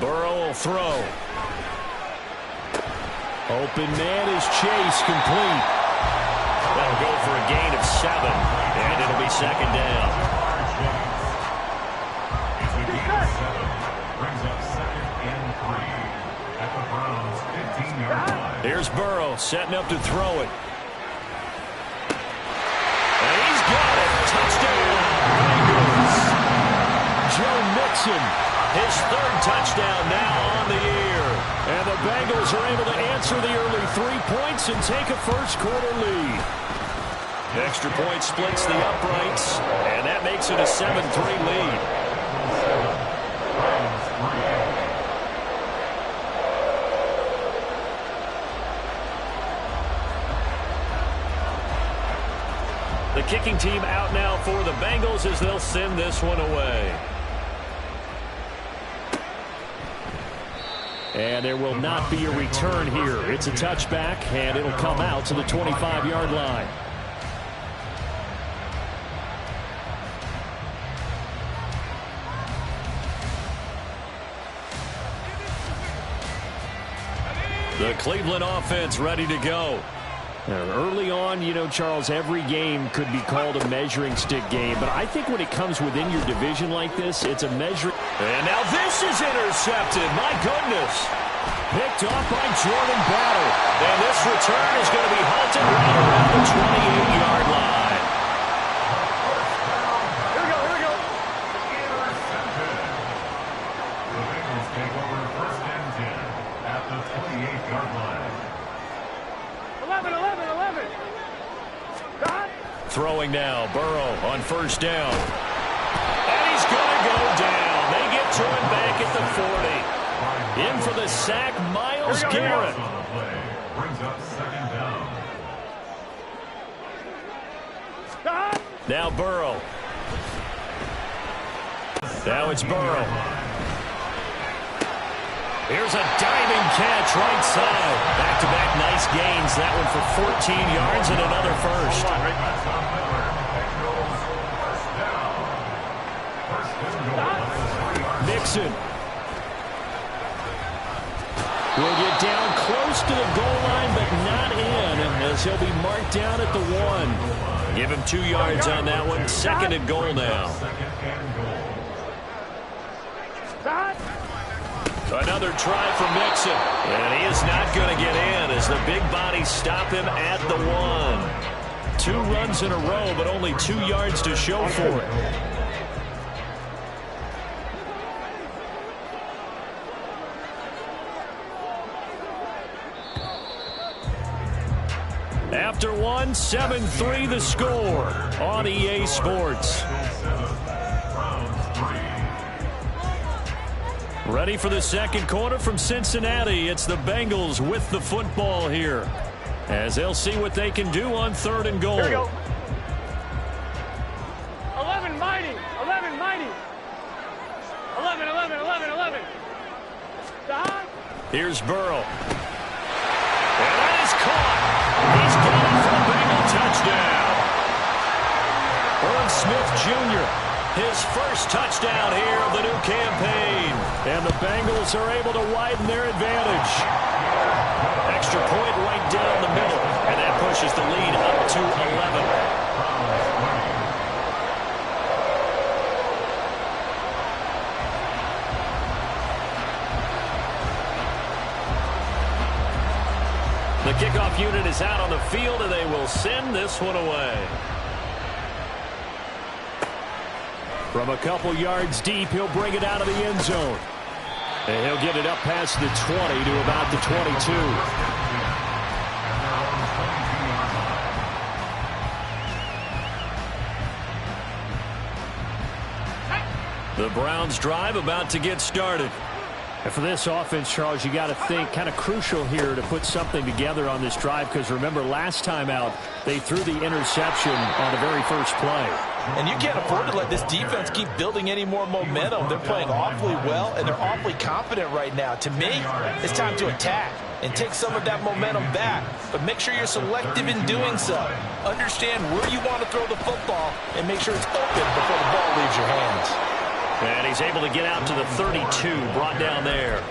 Burrow will throw. Open man is Chase, complete. That'll go for a gain of 7, and it'll be second down. Here's Burrow setting up to throw it. And he's got it. Touchdown, Bengals. Joe Mixon, his 3rd touchdown now on the year. And the Bengals are able to answer the early 3 points and take a first-quarter lead. Extra point splits the uprights, and that makes it a 7-3 lead. The kicking team out now for the Bengals as they'll send this one away. And there will not be a return here. It's a touchback, and it'll come out to the 25-yard line. The Cleveland offense ready to go. Early on, you know, Charles, every game could be called a measuring stick game. But I think when it comes within your division like this, it's a measure. And now this is intercepted. My goodness. Picked off by Jordan Battle. And this return is going to be halted right around the 28-yard line. Here we go, here we go. The Bengals take over 1st and 10 at the 28-yard line. 11. God. Throwing now, Burrow on 1st down. And he's going to go down. They get to him back at the 40. In for the sack, Myles Garrett. Brings up 2nd down. God. Now Burrow. Now it's Burrow. Here's a diving catch right side. Back-to-back nice gains. That one for 14 yards and another first. Mixon will get down close to the goal line, but not in, as he'll be marked down at the 1. Give him 2 yards on that one. 2nd and goal now. God. Another try for Mixon. And he is not going to get in as the big bodies stop him at the 1. 2 runs in a row, but only 2 yards to show for it. After 1, 7-3 the score on EA Sports. Ready for the 2nd quarter from Cincinnati. It's the Bengals with the football here, as they'll see what they can do on 3rd and goal. Here we go. 11 mighty. 11. God. Here's Burrow. And that is caught. He's got it for a Bengal touchdown. Irv Smith Jr., his 1st touchdown here of the new campaign. And the Bengals are able to widen their advantage. Extra point right down the middle. And that pushes the lead up to 11. The kickoff unit is out on the field, and they will send this one away. From a couple yards deep, he'll bring it out of the end zone. And he'll get it up past the 20 to about the 22. The Browns drive about to get started. And for this offense, Charles, you got to think kind of crucial here to put something together on this drive, because remember last time out they threw the interception on the very first play. And you can't afford to let this defense keep building any more momentum. They're playing awfully well, and they're awfully confident right now. To me, it's time to attack and take some of that momentum back. But make sure you're selective in doing so. Understand where you want to throw the football and make sure it's open before the ball leaves your hands. And he's able to get out to the 32, brought down there.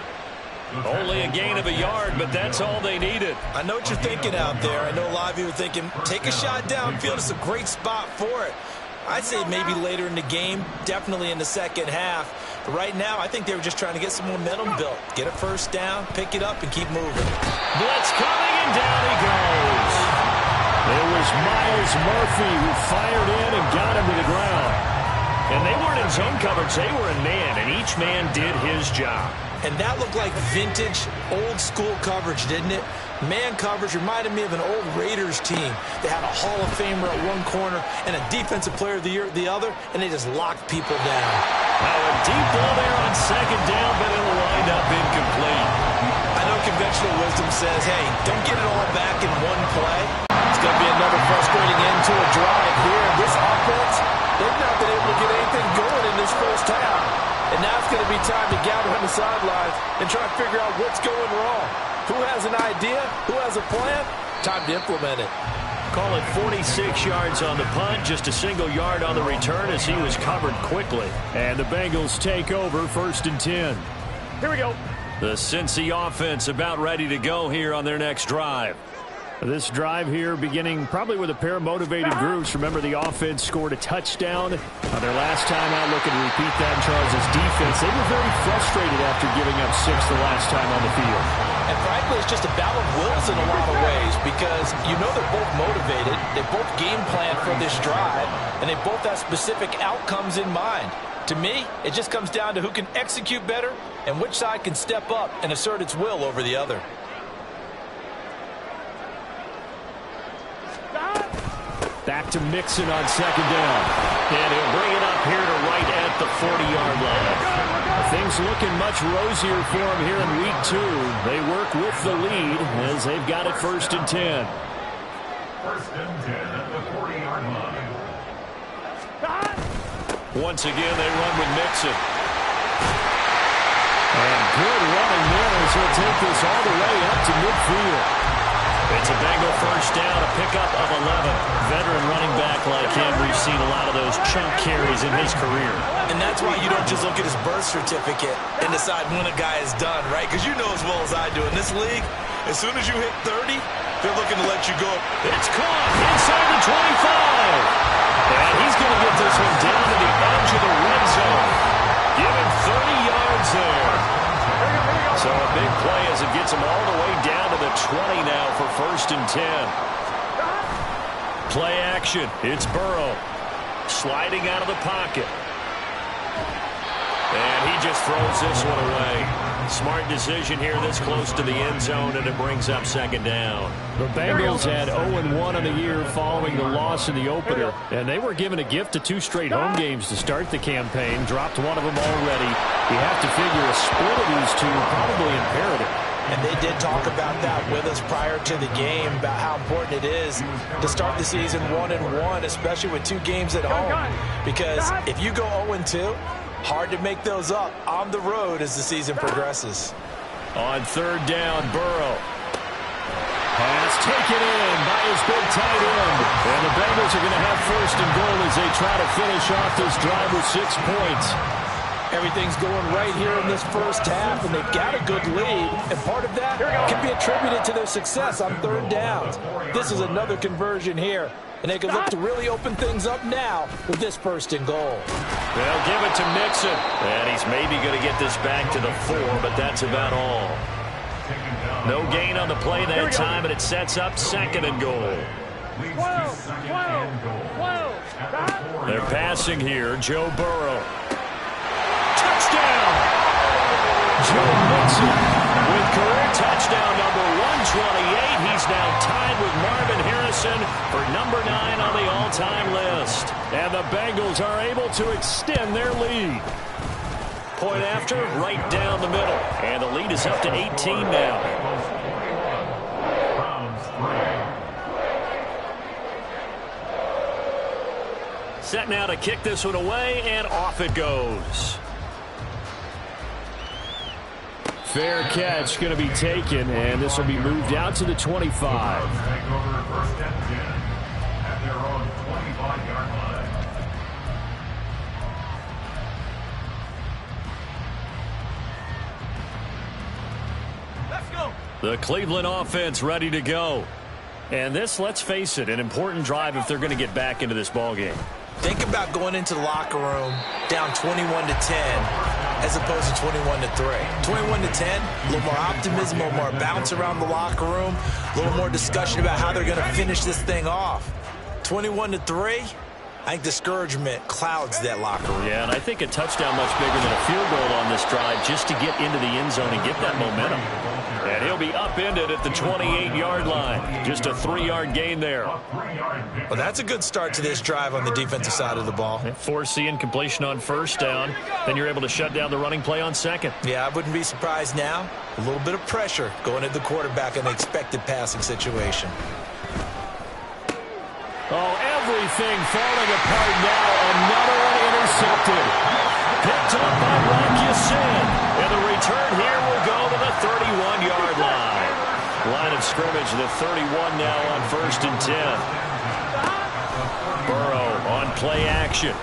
Only a gain of a yard, but that's all they needed. I know what you're thinking out there. I know a lot of you are thinking, take a shot downfield. It's a great spot for it. I'd say maybe later in the game, definitely in the second half. But right now, I think they were just trying to get some momentum built. Get a first down, pick it up, and keep moving. Blitz coming, and down he goes. It was Miles Murphy who fired in and got him to the ground. And they weren't in zone coverage. They were in man, and each man did his job. And that looked like vintage, old-school coverage, didn't it? Man coverage reminded me of an old Raiders team. They had a Hall of Famer at one corner and a Defensive Player of the Year at the other, and they just locked people down. Now a deep ball there on second down, but it'll wind up incomplete. I know conventional wisdom says, hey, don't get it all back in one play. It's going to be another frustrating end to a drive here. This offense, they've not been able to get anything going in this first half. And now it's going to be time to gather on the sidelines and try to figure out what's going wrong. Who has an idea? Who has a plan? Time to implement it. Call it 46 yards on the punt, just a single yard on the return as he was covered quickly. And the Bengals take over 1st and 10. Here we go. The Cincy offense about ready to go here on their next drive. This drive here beginning probably with a pair of motivated groups. Remember, the offense scored a touchdown on their last time out, looking to repeat that in Charles' defense. They were very frustrated after giving up 6 the last time on the field. And frankly, it's just a battle of wills in a lot of ways because you know they're both motivated, they both game plan for this drive, and they both have specific outcomes in mind. To me, it just comes down to who can execute better and which side can step up and assert its will over the other. Back to Mixon on second down. And he'll bring it up here to right at the 40-yard line. Things looking much rosier for him here in week 2. They work with the lead as they've got it 1st and 10. 1st and 10 at the 40-yard line. Once again, they run with Mixon. And good running there as he'll take this all the way up to midfield. It's a Bengal first down, a pickup of 11. Veteran running back like him, we've seen a lot of those chunk carries in his career. And that's why you don't just look at his birth certificate and decide when a guy is done, right? Because you know as well as I do, in this league, as soon as you hit 30, they're looking to let you go. It's caught inside the 25. And he's going to get this one down to the edge of the red zone. Give him 30 yards there. So a big play as it gets him all the way down to the 20 now for 1st and 10. Play action. It's Burrow sliding out of the pocket. And he just throws this one away. Smart decision here this close to the end zone, and it brings up second down. The Bengals had 0-1 on the year following the loss in the opener, and they were given a gift of 2 straight home games to start the campaign. Dropped one of them already. You have to figure a split of these two probably imperative. And they did talk about that with us prior to the game, about how important it is to start the season 1-1, especially with 2 games at home. Because if you go 0-2, hard to make those up on the road as the season progresses. On 3rd down, Burrow. Pass taken in by his big tight end. And the Bengals are going to have 1st and goal as they try to finish off this drive with 6 points. Everything's going right here in this first half, and they've got a good lead. And part of that can be attributed to their success on 3rd downs. This is another conversion here. And they can look to really open things up now with this 1st and goal. They'll give it to Mixon. And he's maybe going to get this back to the 4, but that's about all. No gain on the play that time, and it sets up 2nd and goal. They're passing here. Joe Burrow. Touchdown! Joe Mixon with career touchdown number 128. He's now tied with Marvin Harrison for number 9 on the all-time list. And the Bengals are able to extend their lead. Point after, right down the middle. And the lead is up to 18 now. Set now to kick this one away, and off it goes. Fair catch going to be taken, and this will be moved out to the 25. The Cleveland offense ready to go. And this, let's face it, an important drive if they're going to get back into this ballgame. Think about going into the locker room down 21-10 as opposed to 21-3. 21-10, a little more optimism, a little more bounce around the locker room, a little more discussion about how they're going to finish this thing off. 21-3, I think discouragement clouds that locker room. Yeah, and I think a touchdown much bigger than a field goal on this drive just to get into the end zone and get that momentum. And he'll be upended at the 28-yard line. Just a 3-yard gain there. Well, that's a good start to this drive on the defensive side of the ball. Force the incompletion on first down. Then you're able to shut down the running play on second. Yeah, I wouldn't be surprised now. A little bit of pressure going at the quarterback in an expected passing situation. Oh, everything falling apart now. Another one intercepted. Picked up by Rock Ya-Sin. And the return here will go to the 31-yard line. Line of scrimmage, the 31 now on 1st and 10. Burrow on play action.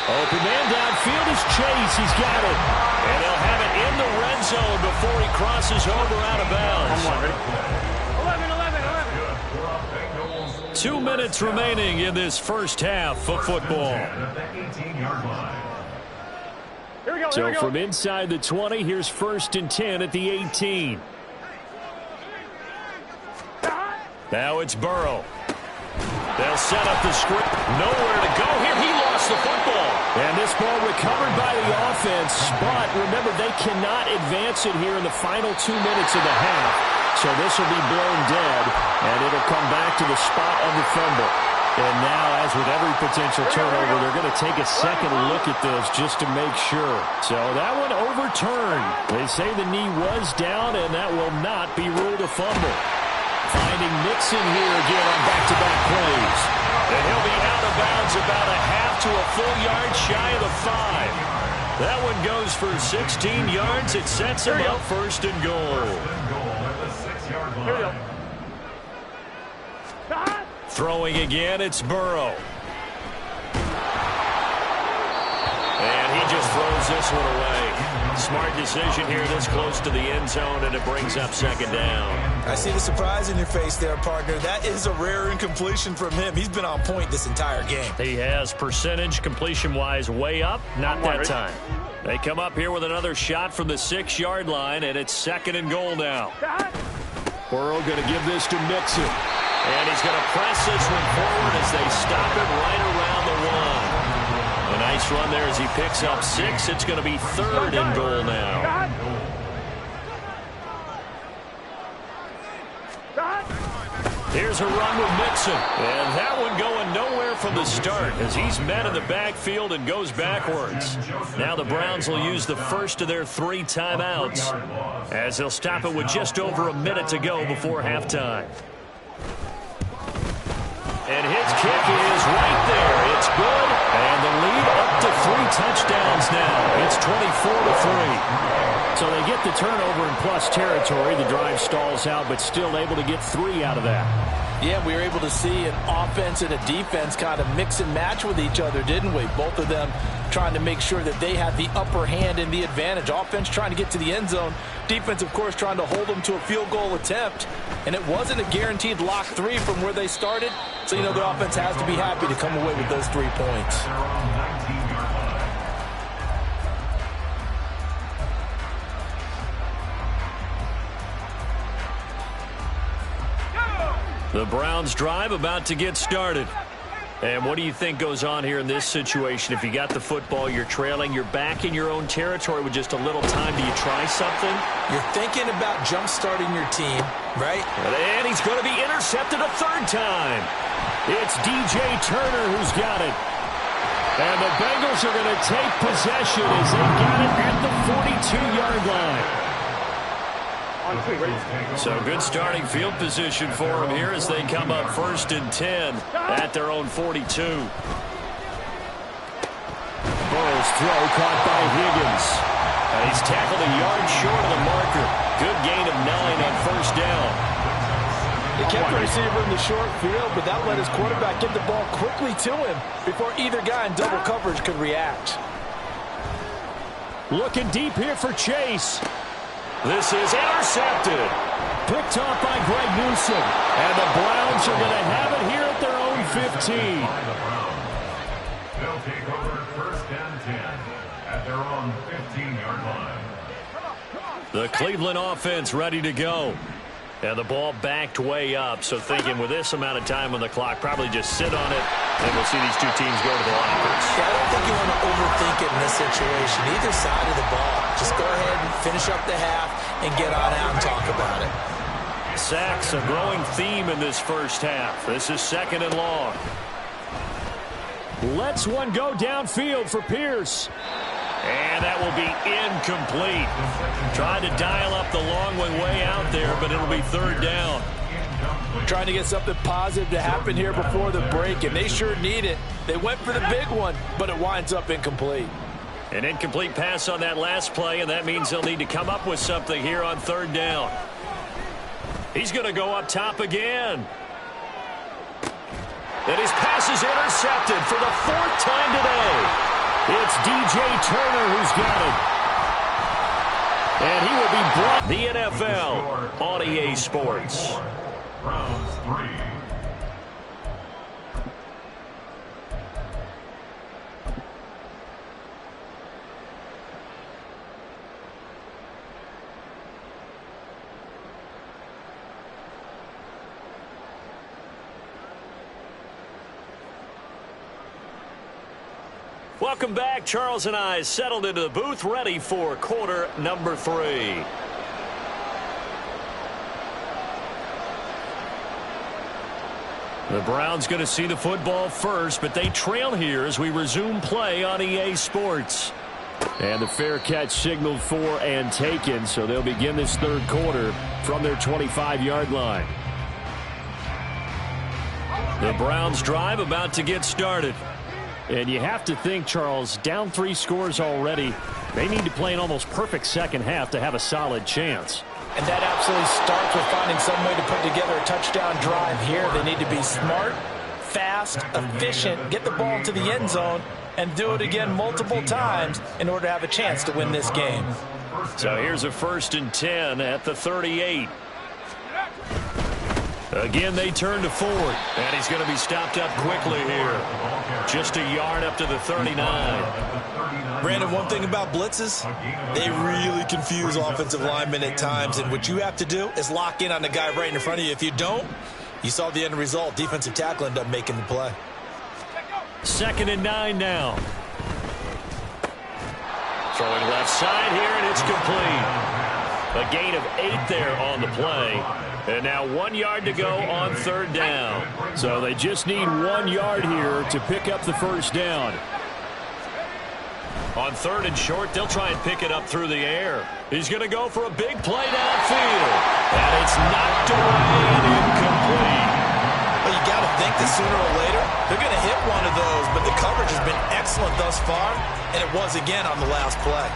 Open man downfield is Chase. He's got it. And they'll have it in the red zone before he crosses over out of bounds. 2 minutes remaining in this first half of football. So from inside the 20, here's 1st and 10 at the 18. Now it's Burrow. They'll set up the script. Nowhere to go here. He lost the football. And this ball recovered by the offense. But remember, they cannot advance it here in the final 2 minutes of the half. So this will be blown dead, and it'll come back to the spot of the fumble. And now, as with every potential turnover, they're going to take a second look at this just to make sure. So that one overturned. They say the knee was down, and that will not be ruled a fumble. Finding Mixon here again on back-to-back plays. And he'll be out of bounds about a half to a full yard shy of the 5. That one goes for 16 yards. It sets him up 1st and goal. Here we go. Throwing again, it's Burrow. And he just throws this one away. Smart decision here this close to the end zone, and it brings up 2nd down. I see the surprise in your face there, partner. That is a rare incompletion from him. He's been on point this entire game. He has percentage completion-wise way up. Not that time. They come up here with another shot from the 6-yard line, and it's 2nd and goal now. Burrow going to give this to Mixon. And he's going to press this one forward as they stop it right around the 1. A nice run there as he picks up 6. It's going to be 3rd and goal now. Here's a run with Mixon. And that one going nowhere from the start as he's met in the backfield and goes backwards. Now the Browns will use the first of their 3 timeouts as they'll stop it with just over a minute to go before halftime. And his kick is right there. It's good. And the lead up to 3 touchdowns now. It's 24-3. So they get the turnover in plus territory. The drive stalls out, but still able to get 3 out of that. Yeah, we were able to see an offense and a defense kind of mix and match with each other, didn't we? Both of them trying to make sure that they had the upper hand and the advantage. Offense trying to get to the end zone. Defense, of course, trying to hold them to a field goal attempt. And it wasn't a guaranteed lock 3 from where they started. So, you know, the offense has to be happy to come away with those 3 points. The Browns drive about to get started. And what do you think goes on here in this situation? If you got the football, you're trailing, you're back in your own territory with just a little time. Do you try something? You're thinking about jump-starting your team, right? And he's going to be intercepted a 3rd time. It's DJ Turner who's got it. And the Bengals are going to take possession as they got it at the 42-yard line. So good starting field position for them here as they come up 1st and 10 at their own 42. Burrow's throw caught by Higgins. And he's tackled a yard short of the marker. Good gain of 9 on 1st down. They kept the receiver in the short field, but that let his quarterback get the ball quickly to him before either guy in double coverage could react. Looking deep here for Chase. This is intercepted. Picked off by Greg Newsom. And the Browns are going to have it here at their own 15. They'll take over first and 10 at their own 15-yard line. The Cleveland offense ready to go. And the ball backed way up. So thinking with this amount of time on the clock, probably just sit on it, and we'll see these two teams go to the lockers. Yeah, I don't think you want to overthink it in this situation. Either side of the ball. Just go ahead and finish up the half and get on out and talk about it. Sacks, a growing theme in this first half. This is 2nd and long. Lets one go downfield for Pierce. And that will be incomplete. Tried to dial up the long one way out there, but it'll be 3rd down. Trying to get something positive to happen here before the break, and they sure need it. They went for the big one, but it winds up incomplete. An incomplete pass on that last play, and that means they'll need to come up with something here on 3rd down. He's going to go up top again. And his pass is intercepted for the 4th time today. It's DJ Turner who's got it. And he will be brought the NFL on EA Sports. Browns 3. Welcome back. Charles and I settled into the booth, ready for quarter number 3. The Browns going to see the football first, but they trail here as we resume play on EA Sports. And the fair catch signaled for and taken, so they'll begin this 3rd quarter from their 25-yard line. The Browns drive about to get started. And you have to think, Charles, down 3 scores already. They need to play an almost perfect second half to have a solid chance. And that absolutely starts with finding some way to put together a touchdown drive here. They need to be smart, fast, efficient, get the ball into the end zone, and do it again multiple times in order to have a chance to win this game. So here's a 1st and 10 at the 38. Again, they turn to Ford, and he's going to be stopped up quickly here. Just a yard up to the 39. Brandon, one thing about blitzes, they really confuse offensive linemen at times, and what you have to do is lock in on the guy right in front of you. If you don't, you saw the end result. Defensive tackle ended up making the play. 2nd and 9 now. Throwing left side here, and it's complete. A gain of 8 there on the play. And now 1 yard to go on 3rd down. So they just need 1 yard here to pick up the 1st down. On 3rd and short, they'll try and pick it up through the air. He's going to go for a big play downfield. And it's knocked away and incomplete. Well, you got to think that sooner or later, they're going to hit one of those. But the coverage has been excellent thus far, and it was again on the last play.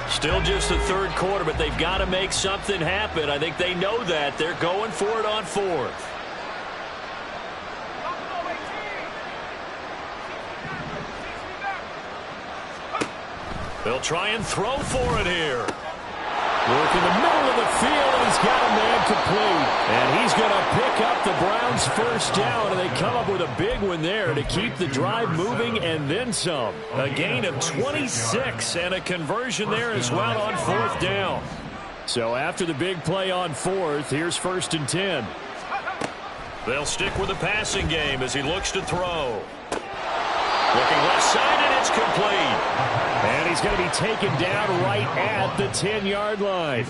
Still just the 3rd quarter, but they've got to make something happen. I think they know that. They're going for it on 4th. They'll try and throw for it here. Work in the middle of the field, and he's got a man complete. And he's going to pick up the Browns' 1st down, and they come up with a big one there to keep the drive moving and then some. A gain of 26 and a conversion there as well on 4th down. So after the big play on 4th, here's 1st and 10. They'll stick with the passing game as he looks to throw. Looking left side, and it's complete. And he's going to be taken down right at the 10-yard line.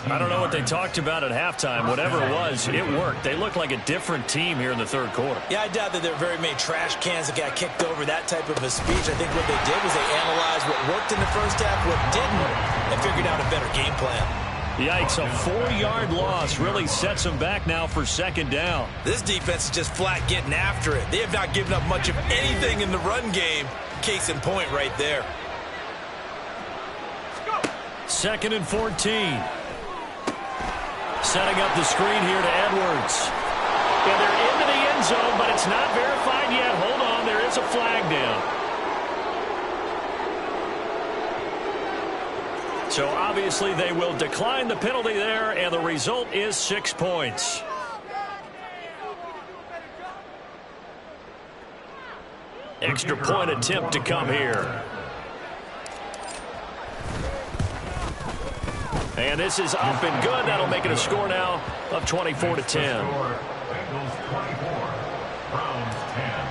I don't know what they talked about at halftime. Whatever it was, it worked. They look like a different team here in the 3rd quarter. Yeah, I doubt that there are very many trash cans that got kicked over, that type of a speech. I think what they did was they analyzed what worked in the first half, what didn't, and figured out a better game plan. Yikes, a 4-yard loss really sets them back now for 2nd down. This defense is just flat getting after it. They have not given up much of anything in the run game. Case in point right there. 2nd and 14. Setting up the screen here to Edwards. And they're into the end end zone, but it's not verified yet. Hold on, there is a flag down. So obviously they will decline the penalty there, and the result is 6 points. Extra point attempt to come here. And this is up and good. That'll make it a score now of 24-10. Bengals 24, Browns 10.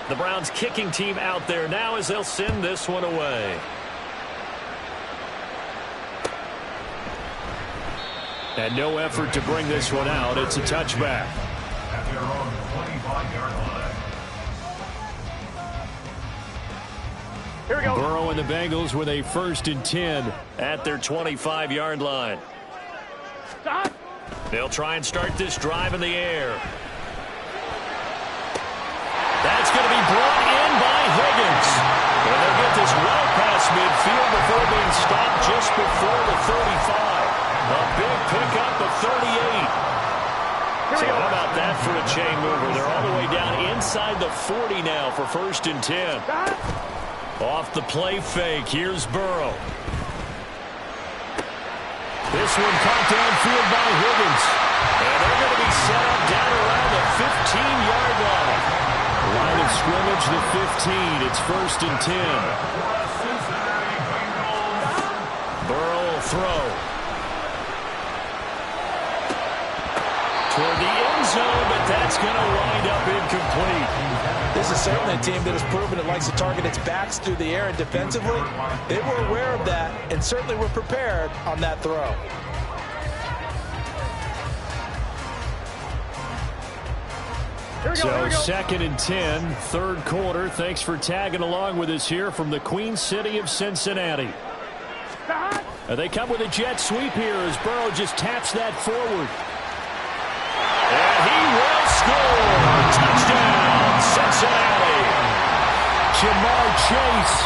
The Browns kicking team out there now as they'll send this one away. And no effort to bring this one out. It's a touchback. At their own 25-yard line. Here we go. Burrow and the Bengals with a 1st and 10 at their 25-yard line. They'll try and start this drive in the air. That's going to be brought in by Higgins. And they'll get this well past midfield before being stopped just before the 35. A big pickup of 38. So how about that for a chain mover? They're all the way down inside the 40 now for 1st and 10. Off the play fake, here's Burrow. This one caught downfield by Higgins. And they're going to be set up down around the 15-yard line. Line of scrimmage, the 15. It's 1st and 10. Burrow will throw. Toward the end zone, but that's going to wind up incomplete. This is certainly a team that has proven it likes to target its backs through the air, and defensively, they were aware of that and certainly were prepared on that throw. So 2nd and 10, 3rd quarter. Thanks for tagging along with us here from the Queen City of Cincinnati. They come with a jet sweep here as Burrow just taps that forward. And he will score. Touchdown, Cincinnati. Jamar Chase,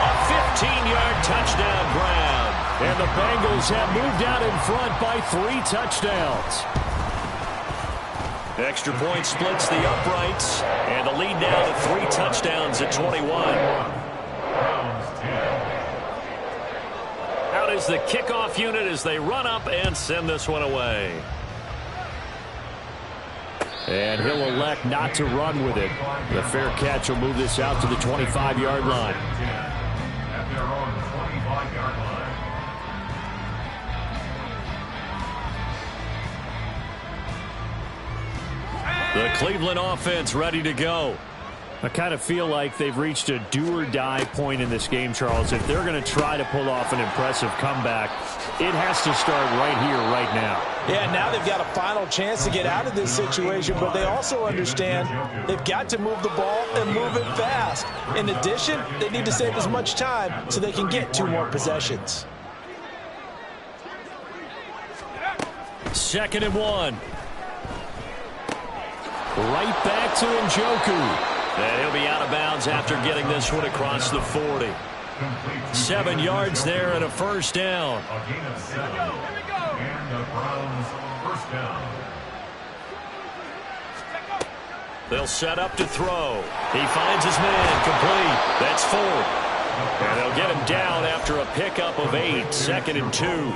a 15-yard touchdown grab. And the Bengals have moved out in front by 3 touchdowns. Extra point splits the uprights, and the lead now to 3 touchdowns at 21. Out is the kickoff unit as they run up and send this one away. And he'll elect not to run with it. The fair catch will move this out to the 25-yard line. At their own 25-yard line. The Cleveland offense ready to go. I kind of feel like they've reached a do-or-die point in this game, Charles. If they're going to try to pull off an impressive comeback, it has to start right here, right now. Yeah, now they've got a final chance to get out of this situation, but they also understand they've got to move the ball and move it fast. In addition, they need to save as much time so they can get 2 more possessions. 2nd and 1. Right back to Njoku. And he'll be out of bounds after getting this one across the 40. 7 yards there and a 1st down. A gain of 7. And the Browns 1st down. They'll set up to throw. He finds his man complete. That's 4. And they'll get him down after a pickup of 8. 2nd and 2.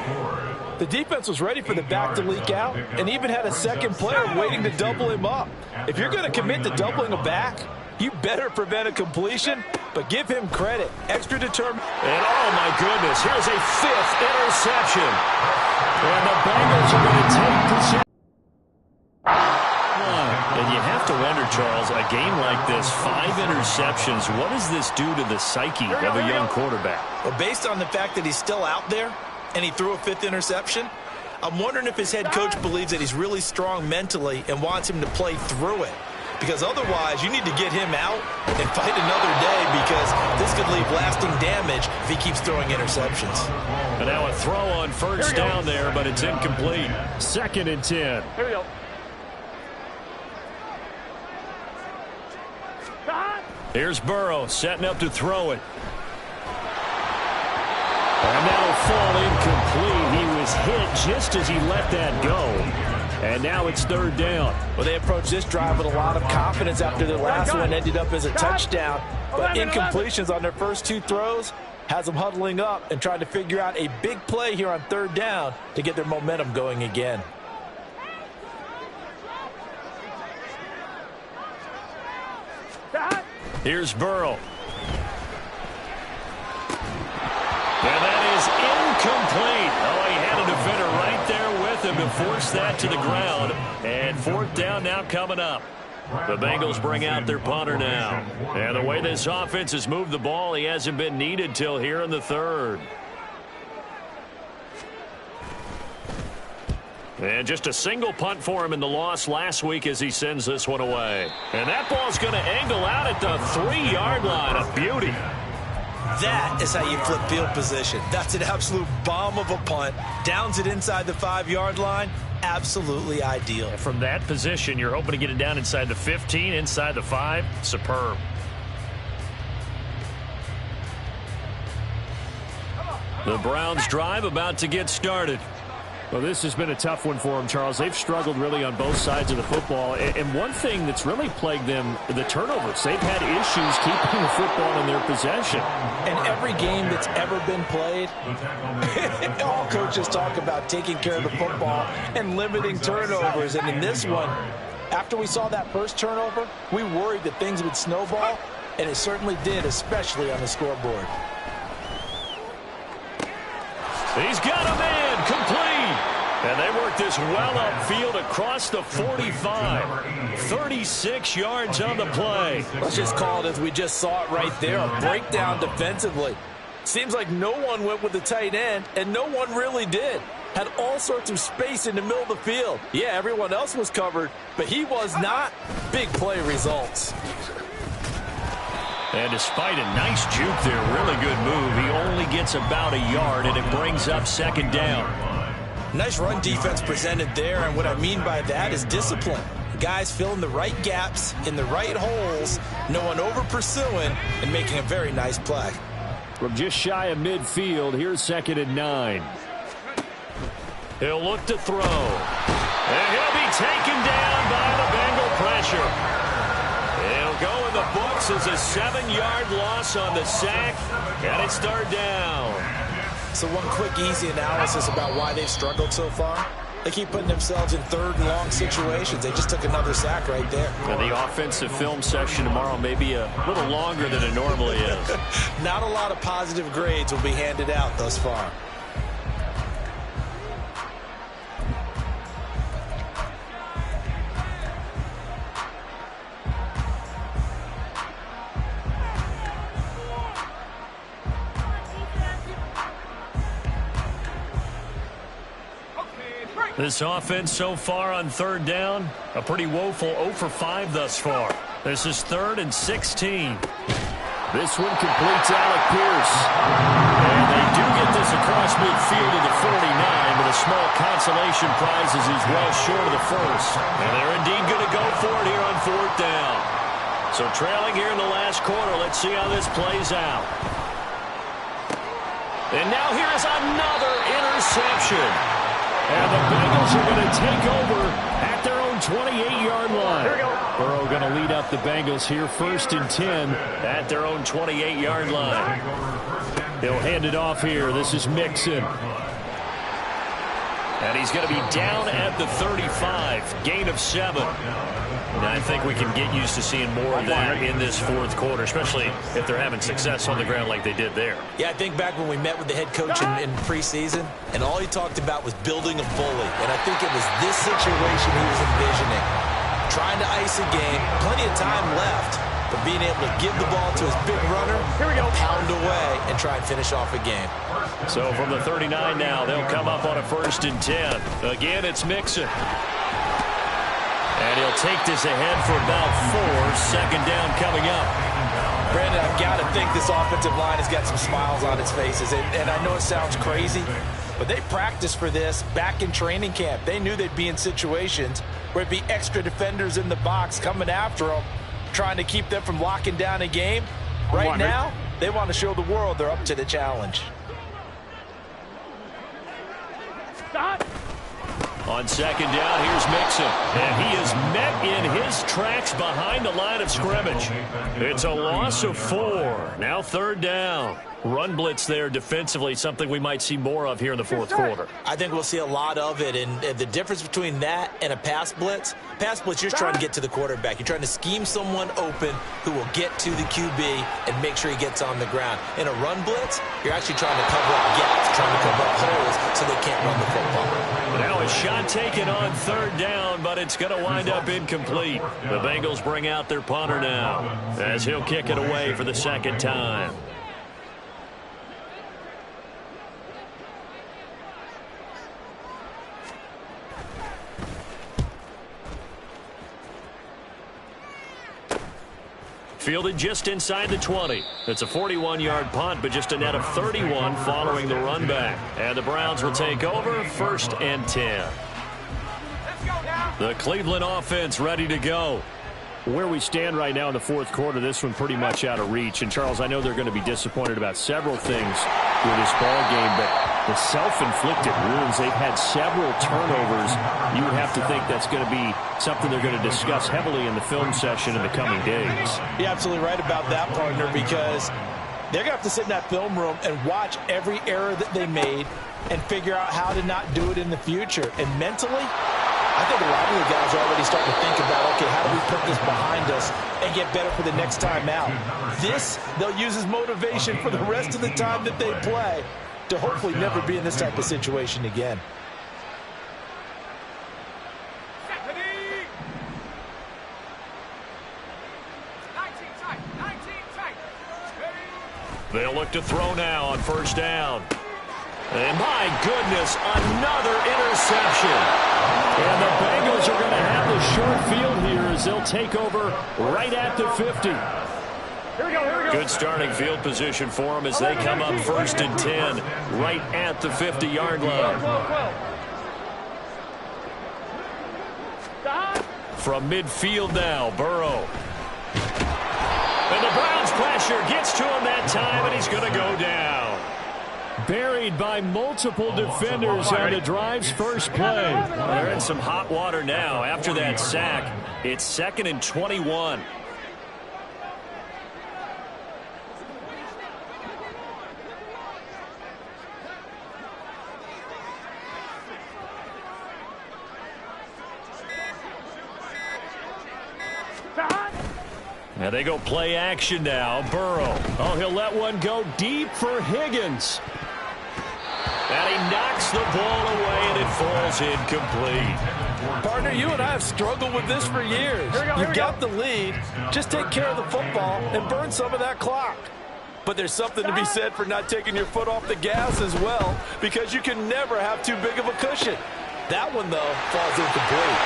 The defense was ready for the back to leak out and even had a second player waiting to double him up. If you're going to commit to doubling a back, you better prevent a completion, but give him credit. Extra determined. And oh my goodness, here's a 5th interception. And the Bengals are going to take possession. And you have to wonder, Charles, a game like this, 5 interceptions, what does this do to the psyche of a young quarterback? Well, based on the fact that he's still out there and he threw a 5th interception, I'm wondering if his head coach believes that he's really strong mentally and wants him to play through it. Because otherwise, you need to get him out and fight another day, because this could leave lasting damage if he keeps throwing interceptions. And now a throw on 1st down there, but it's incomplete. 2nd and 10. Here we go. Here's Burrow setting up to throw it. And that'll fall incomplete. He was hit just as he let that go. And now it's third down. Well, they approached this drive with a lot of confidence after their last one ended up as a touchdown. But incompletions on their first two throws has them huddling up and trying to figure out a big play here on third down to get their momentum going again. Here's Burrow. And that is incomplete. Oh, he had a defender right there with him to force that to the ground. And fourth down now coming up. The Bengals bring out their punter now. And the way this offense has moved the ball, he hasn't been needed till here in the third. And just a single punt for him in the loss last week as he sends this one away. And that ball's going to angle out at the 3-yard line. A beauty. That is how you flip field position. That's an absolute bomb of a punt. Downs it inside the 5-yard line. Absolutely ideal. From that position, you're hoping to get it down inside the 15, inside the 5. Superb. The Browns drive about to get started. Well, this has been a tough one for them, Charles. They've struggled really on both sides of the football. And one thing that's really plagued them, the turnovers. They've had issues keeping the football in their possession. And every game that's ever been played, all coaches talk about taking care of the football and limiting turnovers. And in this one, after we saw that first turnover, we worried that things would snowball, and it certainly did, especially on the scoreboard. He's got a man complete. And they work this well upfield across the 45. 36 yards on the play. Let's just call it as we just saw it right there. A breakdown defensively. Seems like no one went with the tight end, and no one really did. Had all sorts of space in the middle of the field. Yeah, everyone else was covered, but he was not. Big play results. And despite a nice juke there, really good move, he only gets about a yard, and it brings up second down. Nice run defense presented there, and what I mean by that is discipline. Guys filling the right gaps in the right holes, no one over pursuing, and making a very nice play. From just shy of midfield, here's 2nd and 9. He'll look to throw. And he'll be taken down by the Bengal pressure. He'll go in the books as a 7-yard loss on the sack, and it's third down. So one quick, easy analysis about why they've struggled so far. They keep putting themselves in third and long situations. They just took another sack right there. And the offensive film session tomorrow may be a little longer than it normally is. Not a lot of positive grades will be handed out thus far. This offense so far on third down, a pretty woeful 0 for 5 thus far. This is 3rd and 16. This one completes Alec Pierce. And they do get this across midfield to the 49, but a small consolation prize as he's well short of the first. And they're indeed going to go for it here on 4th down. So trailing here in the last quarter, let's see how this plays out. And now here's another interception. And the Bengals are going to take over at their own 28-yard line. Burrow going to lead up the Bengals here, 1st and 10 at their own 28-yard line. He'll hand it off here. This is Mixon. And he's going to be down at the 35, gain of 7. And I think we can get used to seeing more of that in this 4th quarter, especially if they're having success on the ground like they did there. Yeah, I think back when we met with the head coach in preseason, and all he talked about was building a bully. And I think it was this situation he was envisioning. Trying to ice a game, plenty of time left, but being able to give the ball to his big runner, pound away, and try and finish off a game. So from the 39 now, they'll come up on a 1st and 10. Again, it's Mixon. And he'll take this ahead for about 4. 2nd down coming up. Brandon, I've got to think this offensive line has got some smiles on its faces. And I know it sounds crazy, but they practiced for this back in training camp. They knew they'd be in situations where it'd be extra defenders in the box coming after them, trying to keep them from locking down a game. Right now, they want to show the world they're up to the challenge. On second down, here's Mixon. And he is met in his tracks behind the line of scrimmage. It's a loss of 4. Now third down. Run blitz there defensively, something we might see more of here in the fourth quarter. I think we'll see a lot of it, and the difference between that and a pass blitz, you're just trying to get to the quarterback. You're trying to scheme someone open who will get to the QB and make sure he gets on the ground. In a run blitz, you're actually trying to cover up gaps, trying to cover up holes so they can't run the football. Now a shot taken on third down, but it's going to wind up incomplete. The Bengals bring out their punter now as he'll kick it away for the second time. Fielded just inside the 20. It's a 41-yard punt, but just a net of 31 following the run back. And the Browns will take over, 1st and 10. The Cleveland offense ready to go. Where we stand right now in the fourth quarter, this one pretty much out of reach. And, Charles, I know they're going to be disappointed about several things with this ball game, but the self-inflicted wounds, they've had several turnovers. You would have to think that's going to be something they're going to discuss heavily in the film session in the coming days. You're absolutely right about that, partner, because they're going to have to sit in that film room and watch every error that they made and figure out how to not do it in the future. And mentally, I think a lot of the guys are already starting to think about, okay, how do we put this behind us and get better for the next time out? This, they'll use as motivation for the rest of the time that they play to hopefully never be in this type of situation again. They'll look to throw now on first down. And my goodness, another interception. And the Bengals are going to have the short field here as they'll take over right at the 50. Here we go. Good starting field position for them as they come up 1st and 10 right at the 50-yard line. From midfield now, Burrow. And the Browns pressure gets to him that time, and he's going to go down. Buried by multiple defenders on the drive's first play. Well, they're in some hot water now. After that sack, it's 2nd and 21. And they go play action now. Burrow. Oh, he'll let one go deep for Higgins. And he knocks the ball away, and it falls incomplete. Partner, you and I have struggled with this for years. You've got the lead. Just take care of the football and burn some of that clock. But there's something to be said for not taking your foot off the gas as well, because you can never have too big of a cushion. That one, though, falls incomplete.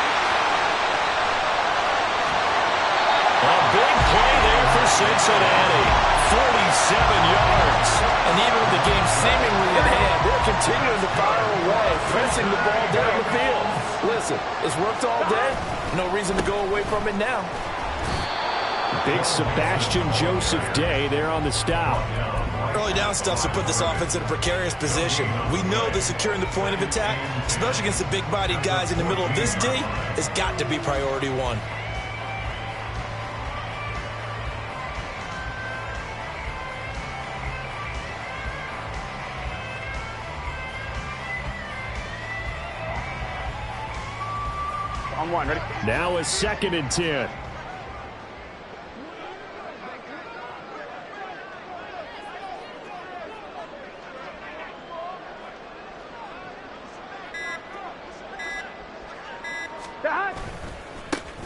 A big play there for Cincinnati. 47 yards. And even with the game seemingly in hand, they're continuing to fire away, pressing the ball down the field. Listen, it's worked all day. No reason to go away from it now. Big Sebastian Joseph Day there on the stop. Early down stuff to put this offense in a precarious position. We know that securing the point of attack, especially against the big-bodied guys in the middle of this D, has got to be priority one. On one, ready? Now a 2nd and 10.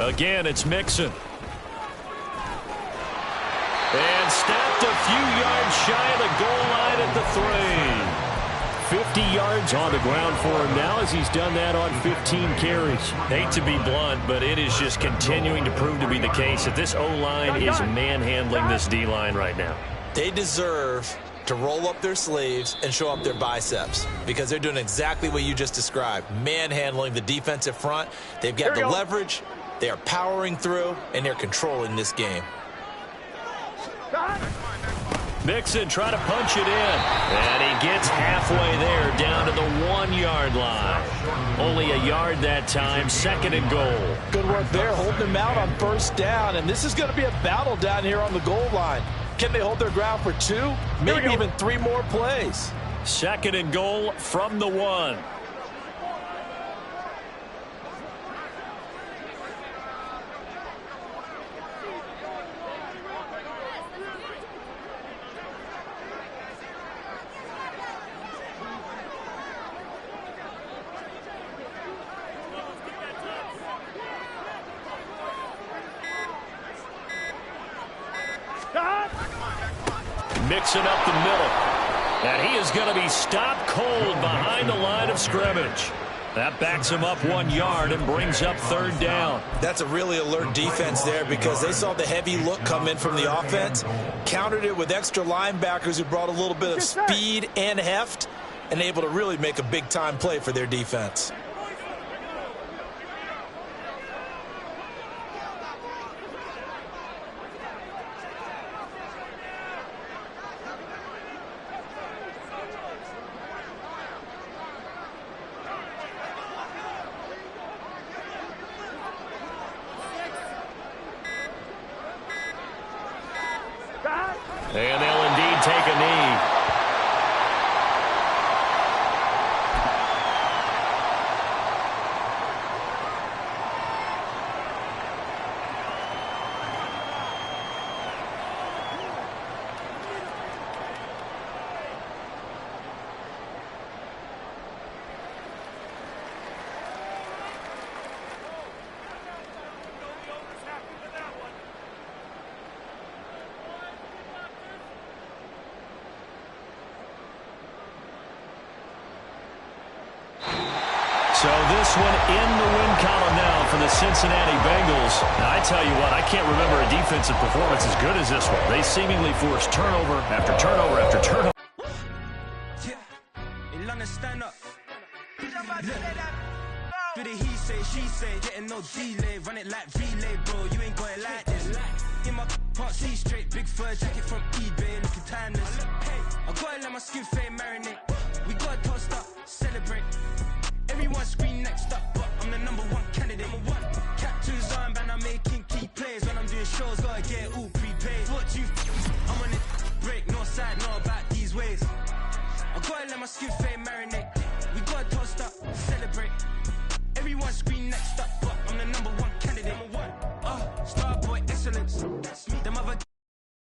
Again, it's Mixon. And snapped a few yards shy of the goal line at the 3. 50 yards on the ground for him now as he's done that on 15 carries. Hate to be blunt, but it is just continuing to prove to be the case that this O-line is manhandling this D-line right now. They deserve to roll up their sleeves and show up their biceps because they're doing exactly what you just described, manhandling the defensive front. They've got the leverage, they are powering through, and they're controlling this game. Mixon trying to punch it in, and he gets halfway there down to the 1-yard line. Only a yard that time, 2nd and goal. Good work there, holding them out on 1st down, and this is going to be a battle down here on the goal line. Can they hold their ground for 2, maybe even 3 more plays? 2nd and goal from the 1. Mixing up the middle. And he is going to be stopped cold behind the line of scrimmage. That backs him up 1 yard and brings up 3rd down. That's a really alert defense there because they saw the heavy look come in from the offense, countered it with extra linebackers who brought a little bit of speed and heft, and able to really make a big-time play for their defense. And they'll indeed take a knee. So this one in the win column now for the Cincinnati Bengals. Now, I tell you what, I can't remember a defensive performance as good as this one. They seemingly forced turnover after turnover after turnover. Stand up. Do the he say, she say, getting no delay, run it like relay, bro. You ain't got it like this. In my can't see straight, big fur jacket from eBay, looking timeless. I gotta let my skin fade marinate. We gotta toast up, celebrate. Everyone scream next up, but I'm the #1 candidate. Captain's armband, I'm making key plays. When I'm doing shows, gotta get it all prepaid. What you I'm on it, break, no side, know about these ways. I gotta let my skin fade marinate.